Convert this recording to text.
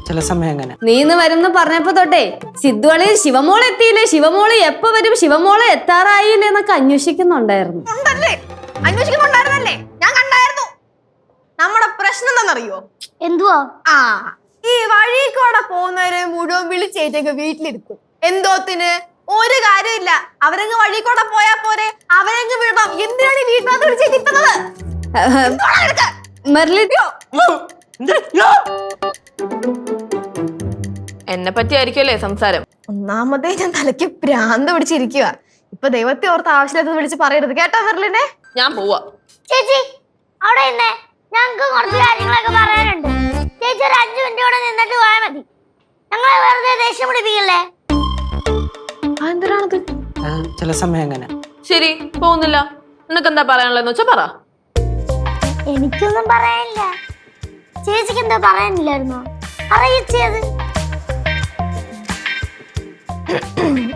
ചില സമയം അങ്ങനെ. നീന്ന് വരുന്ന പറഞ്ഞപ്പോ തൊട്ടേ സിദ്ധുവളി ശിവമോളെ എത്തിയില്ലേ, ശിവമോള് എപ്പോ വരും, ശിവമോളെ എത്താറായില്ലേ എന്നൊക്കെ അന്വേഷിക്കുന്നുണ്ടായിരുന്നു. അന്വേഷിക്കുന്നുണ്ടായിരുന്നല്ലേ, ഞാൻ കണ്ടായിരുന്നു. നമ്മുടെ പ്രശ്നം എന്താണെന്നറിയോ? എന്തുവാ? ഈ വഴി കൂടെ പോകുന്നവരെ മുഴുവൻ വിളിച്ചേറ്റൊക്കെ വീട്ടിലിരുത്തും. എന്തോത്തിന്? ഒരു കാര്യമില്ല, അവരങ്ങ് വഴി കൂടെ പോയാ പോരെ, അവരങ്ങ് വിടണം. എന്തിനാണ് ഈ വീട്ടിനകത്ത് വിളിച്ചേറ്റിരുത്തുന്നത്? എന്നെ പറ്റി ആയിരിക്കുമല്ലേ സംസാരം? ഒന്നാമതേ ഞാൻ തലയ്ക്ക് ഭ്രാന്ത് പിടിച്ചിരിക്കുക. ഇപ്പൊ ദൈവത്തെ ഓർത്ത് ആവശ്യമില്ലാത്തത് വിളിച്ച് പറയരുത് കേട്ടോ മെർലിനെ. ഞാൻ പോവാ. ചേച്ചി അവിടെ ഇന്നേ, ഞങ്ങൾക്ക് കുറച്ച് കാര്യങ്ങളൊക്കെ പറയാനുണ്ട്. ചേച്ചി ഒരു 5 മിനിറ്റ് കൂടെ നിന്നിട്ട് പോയാൽ മതി. ഞങ്ങളെ വെറുതെ ദേഷ്യം പിടിപ്പിക്കല്ലേ. എന്തിനാണത്? ചില സമയം അങ്ങനെ. ശരി, പോകുന്നില്ല. നിനക്ക് എന്താ പറയാനുള്ളതെന്ന് വെച്ചാ പറ. എനിക്കൊന്നും പറയാനില്ല. ചേച്ചിക്ക് എന്താ പറയാനില്ലായിരുന്നോ? അറിയിച്ചത്